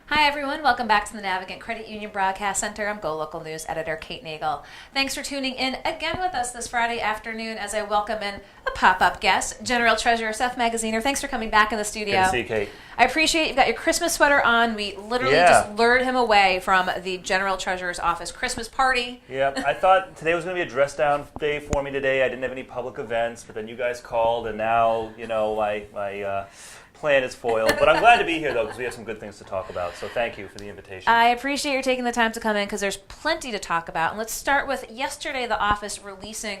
Hi, everyone. Welcome back to the Navigant Credit Union Broadcast Center. I'm GoLocal News Editor Kate Nagel. Thanks for tuning in again with us this Friday afternoon as I welcome in a pop-up guest, General Treasurer Seth Magaziner. Thanks for coming back in the studio. Good to see you, Kate. I appreciate you've got your Christmas sweater on. We literally just lured him away from the General Treasurer's office Christmas party. Yeah, I thought today was going to be a dress-down day for me today. I didn't have any public events, but then you guys called, and now, my plan is foiled. But I'm glad to be here, though, because we have some good things to talk about. So thank you for the invitation. I appreciate you taking the time to come in because there's plenty to talk about. And let's start with yesterday, the office releasing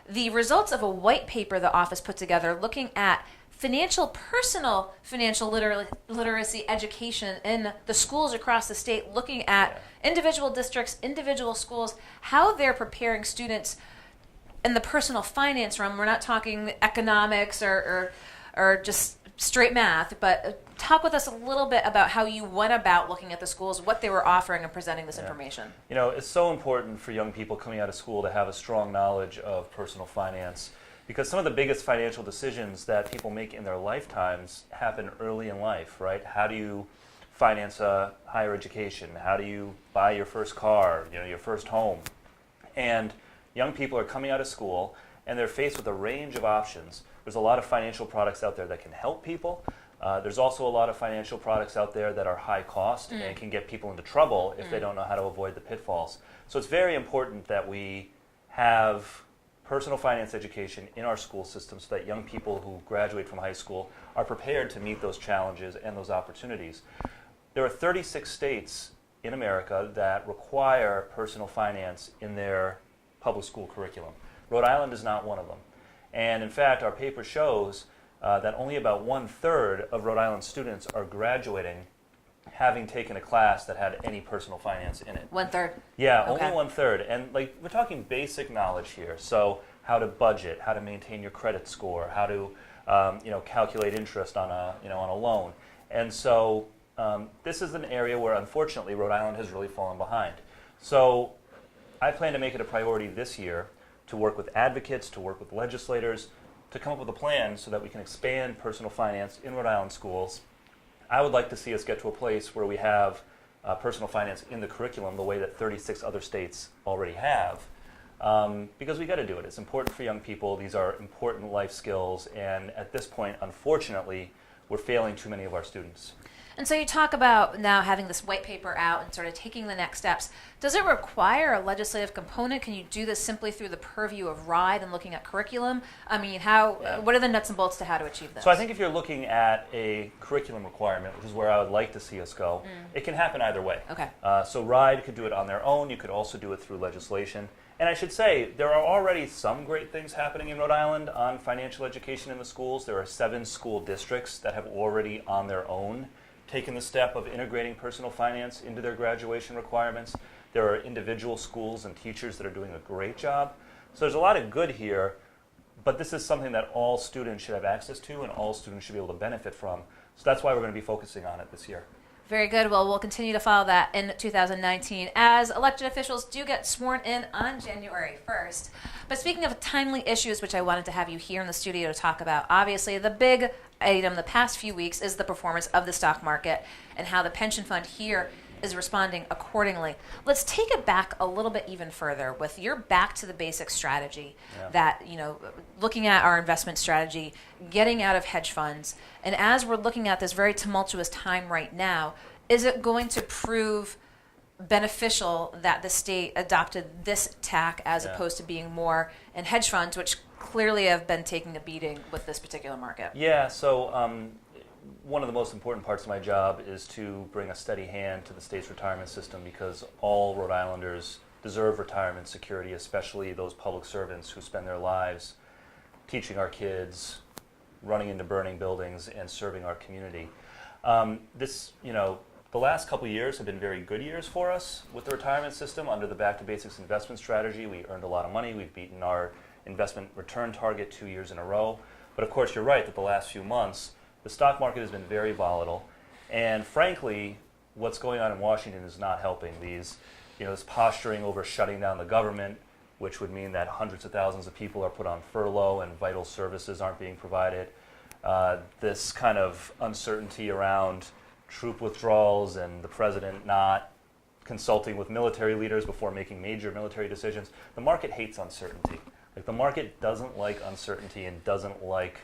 the results of a white paper the office put together looking at personal financial literacy education in the schools across the state, looking at individual districts, individual schools, how they're preparing students in the personal finance realm. We're not talking economics or just straight math, but talk with us a little bit about how you went about looking at the schools, what they were offering and presenting this information. You know, it's so important for young people coming out of school to have a strong knowledge of personal finance, because some of the biggest financial decisions that people make in their lifetimes happen early in life, right? How do you finance a higher education? How do you buy your first car, your first home? And young people are coming out of school and they're faced with a range of options. There's a lot of financial products out there that can help people. There's also a lot of financial products out there that are high cost and can get people into trouble if they don't know how to avoid the pitfalls. So it's very important that we have personal finance education in our school system so that young people who graduate from high school are prepared to meet those challenges and those opportunities. There are 36 states in America that require personal finance in their public school curriculum. Rhode Island is not one of them. And in fact, our paper shows that only about 1/3 of Rhode Island students are graduating having taken a class that had any personal finance in it. 1/3? Yeah, okay. Only 1/3. And we're talking basic knowledge here. So how to budget, how to maintain your credit score, how to calculate interest on a loan. And so this is an area where unfortunately Rhode Island has really fallen behind. So I plan to make it a priority this year to work with advocates, to work with legislators, to come up with a plan so that we can expand personal finance in Rhode Island schools. I would like to see us get to a place where we have personal finance in the curriculum the way that 36 other states already have, because we got to do it. It's important for young people. These are important life skills, and at this point, unfortunately, we're failing too many of our students. And so you talk about now having this white paper out and sort of taking the next steps. Does it require a legislative component? Can you do this simply through the purview of RIDE and looking at curriculum? I mean, what are the nuts and bolts to how to achieve this? So I think if you're looking at a curriculum requirement, which is where I would like to see us go, it can happen either way. Okay. So RIDE could do it on their own. You could also do it through legislation. And I should say, there are already some great things happening in Rhode Island on financial education in the schools. There are 7 school districts that have already on their own taken the step of integrating personal finance into their graduation requirements. There are individual schools and teachers that are doing a great job. So there's a lot of good here, but this is something that all students should have access to and all students should be able to benefit from. So that's why we're going to be focusing on it this year. Very good. Well, we'll continue to follow that in 2019 as elected officials do get sworn in on January 1st. But speaking of timely issues, which I wanted to have you here in the studio to talk about, obviously the big item the past few weeks is the performance of the stock market and how the pension fund here is responding accordingly. Let's take it back a little bit even further with your back to the basics strategy that, looking at our investment strategy, getting out of hedge funds. And as we're looking at this very tumultuous time right now, is it going to prove beneficial that the state adopted this tack as opposed to being more in hedge funds, which clearly have been taking a beating with this particular market? Yeah, so one of the most important parts of my job is to bring a steady hand to the state's retirement system, because all Rhode Islanders deserve retirement security, especially those public servants who spend their lives teaching our kids, running into burning buildings, and serving our community. The last couple of years have been very good years for us with the retirement system. Under the Back to Basics investment strategy, we earned a lot of money. We've beaten our investment return target 2 years in a row. But of course, you're right that the last few months, the stock market has been very volatile. And frankly, what's going on in Washington is not helping. This posturing over shutting down the government, which would mean that hundreds of thousands of people are put on furlough and vital services aren't being provided. This kind of uncertainty around troop withdrawals and the president not consulting with military leaders before making major military decisions. The market hates uncertainty. Like, the market doesn't like uncertainty and doesn't like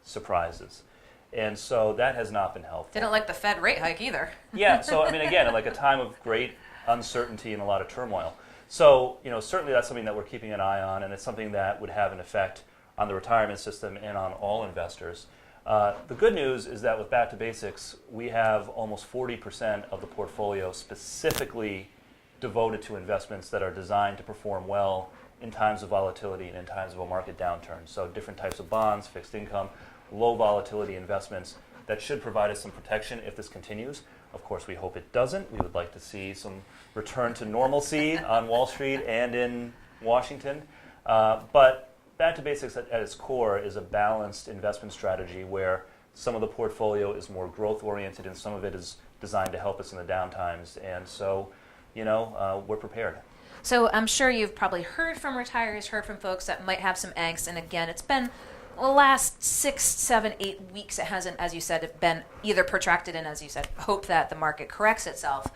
surprises. And so that has not been helpful. They don't like the Fed rate hike either. Yeah, so I mean, again, like a time of great uncertainty and a lot of turmoil. So, certainly that's something that we're keeping an eye on, and it's something that would have an effect on the retirement system and on all investors. The good news is that with Back to Basics, we have almost 40% of the portfolio specifically devoted to investments that are designed to perform well in times of volatility and in times of a market downturn. So different types of bonds, fixed income, low volatility investments that should provide us some protection if this continues. Of course, we hope it doesn't. We would like to see some return to normalcy on Wall Street and in Washington. But Back to Basics at its core is a balanced investment strategy where some of the portfolio is more growth-oriented and some of it is designed to help us in the downtimes. And so, we're prepared. So I'm sure you've probably heard from retirees, heard from folks that might have some angst. And again, it's been the last 6, 7, 8 weeks. It hasn't, as you said, been either protracted and, as you said, hope that the market corrects itself.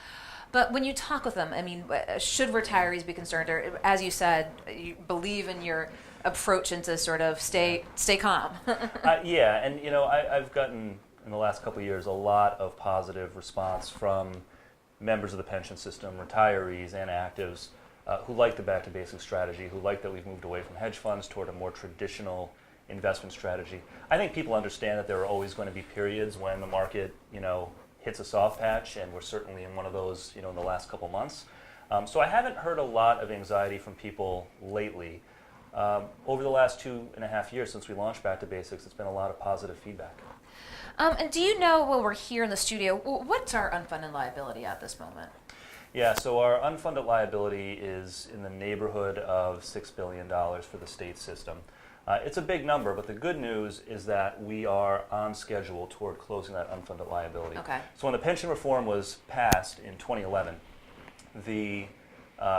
But when you talk with them, I mean, should retarees be concerned? Or, as you said, you believe in your approach into sort of stay calm. Yeah, and I've gotten in the last couple of years a lot of positive response from members of the pension system, retirees and actives, who like the Back to Basics strategy, who like that we've moved away from hedge funds toward a more traditional investment strategy. I think people understand that there are always going to be periods when the market, hits a soft patch, and we're certainly in one of those, in the last couple months. So I haven't heard a lot of anxiety from people lately. Over the last 2.5 years since we launched Back to Basics, it's been a lot of positive feedback. And do you know, while we're here in the studio, what's our unfunded liability at this moment? Yeah, so our unfunded liability is in the neighborhood of $6 billion for the state system. It's a big number, but the good news is that we are on schedule toward closing that unfunded liability. Okay. So when the pension reform was passed in 2011, the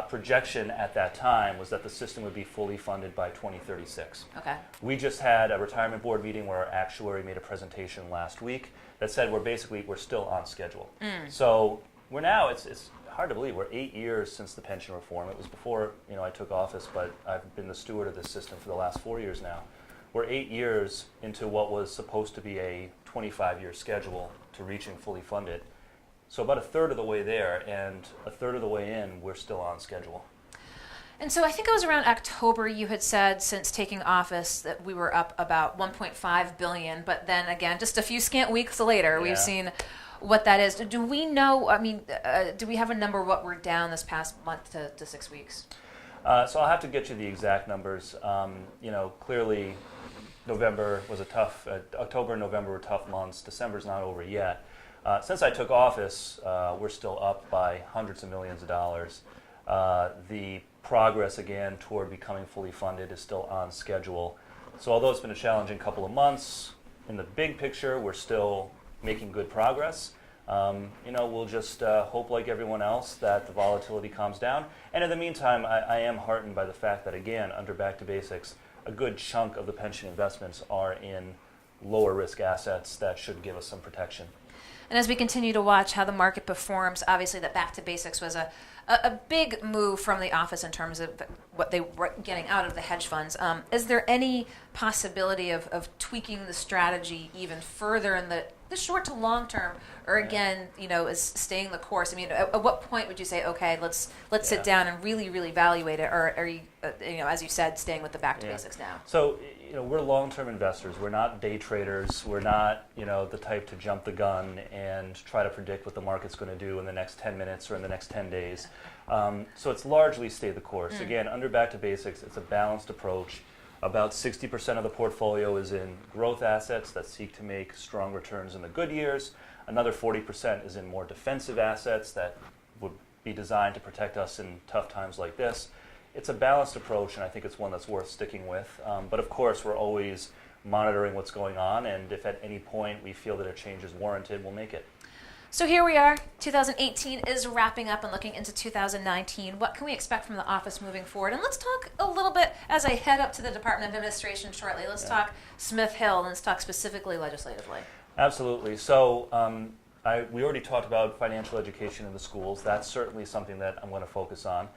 projection at that time was that the system would be fully funded by 2036. Okay. We just had a retirement board meeting where our actuary made a presentation last week that said we're still on schedule. So we're now, it's hard to believe, we're 8 years since the pension reform. It was before I took office, but I've been the steward of this system for the last 4 years now. We're 8 years into what was supposed to be a 25-year schedule to reaching fully funded. So about a third of the way there, and a third of the way in, we're still on schedule. And so I think it was around October you had said, since taking office, that we were up about $1.5 billion. But then again, just a few scant weeks later, we've seen what that is. Do we know, do we have a number what we're down this past month to 6 weeks? So I'll have to get you the exact numbers. Clearly November was a tough, October and November were tough months. December's not over yet. Since I took office, we're still up by hundreds of millions of dollars. The progress, again, toward becoming fully funded is still on schedule. So although it's been a challenging couple of months, in the big picture, we're still making good progress. We'll just hope, like everyone else, that the volatility calms down. And in the meantime, I am heartened by the fact that, again, under Back to Basics, a good chunk of the pension investments are in lower risk assets that should give us some protection. And as we continue to watch how the market performs, obviously that Back to Basics was a big move from the office in terms of what they were getting out of the hedge funds. Is there any possibility of tweaking the strategy even further in the short to long term, or again, is staying the course? I mean, at what point would you say, okay, let's sit down and really evaluate it, or are you, as you said, staying with the Back to Basics now? So, we're long-term investors. We're not day traders. We're not, the type to jump the gun and try to predict what the market's going to do in the next 10 minutes or in the next 10 days. So it's largely stay the course. Again, under Back to Basics, it's a balanced approach. About 60% of the portfolio is in growth assets that seek to make strong returns in the good years. Another 40% is in more defensive assets that would be designed to protect us in tough times like this. It's a balanced approach, and I think it's one that's worth sticking with. But of course, we're always monitoring what's going on, and if at any point we feel that a change is warranted, we'll make it. So here we are. 2018 is wrapping up and looking into 2019. What can we expect from the office moving forward? And let's talk a little bit, as I head up to the Department of Administration shortly, let's talk Smith Hill, and let's talk specifically legislatively. Absolutely. So We already talked about financial education in the schools. That's certainly something that I'm going to focus on.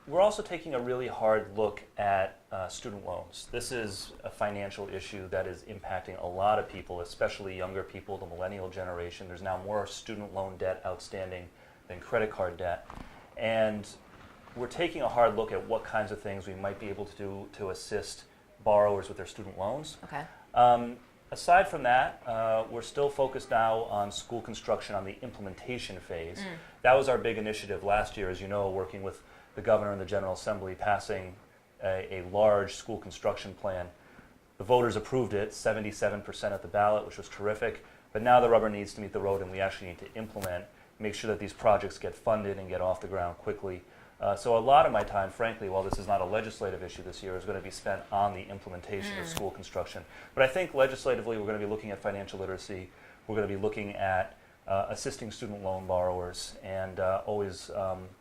We're also taking a really hard look at student loans. This is a financial issue that is impacting a lot of people, especially younger people, the millennial generation. There's now more student loan debt outstanding than credit card debt. And we're taking a hard look at what kinds of things we might be able to do to assist borrowers with their student loans. Okay. Aside from that, we're still focused now on school construction on the implementation phase. That was our big initiative last year, as you know, working with the governor and the General Assembly, passing a large school construction plan. The voters approved it, 77% at the ballot, which was terrific. But now the rubber needs to meet the road, and we actually need to implement, make sure that these projects get funded and get off the ground quickly. So a lot of my time, frankly, while this is not a legislative issue this year, is going to be spent on the implementation of school construction. But I think legislatively we're going to be looking at financial literacy. We're going to be looking at assisting student loan borrowers, and always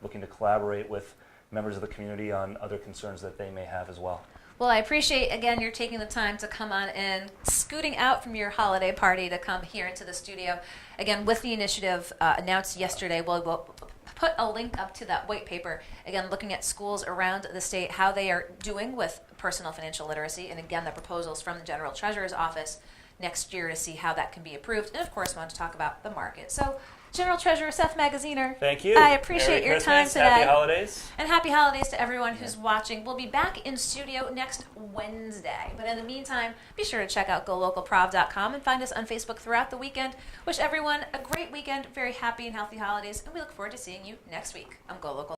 looking to collaborate with members of the community on other concerns that they may have as well. Well, I appreciate, again, you're taking the time to come on in, scooting out from your holiday party to come here into the studio. Again, with the initiative announced yesterday, we'll put a link up to that white paper, again, looking at schools around the state, how they are doing with personal financial literacy, and again, the proposals from the General Treasurer's Office next year to see how that can be approved. And of course, we want to talk about the market. So, General Treasurer Seth Magaziner, thank you. I appreciate Merry your Christmas, time today. Happy holidays. And happy holidays to everyone who's watching. We'll be back in studio next Wednesday. But in the meantime, be sure to check out GoLocalProv.com and find us on Facebook throughout the weekend. Wish everyone a great weekend, very happy and healthy holidays, and we look forward to seeing you next week on GoLocal.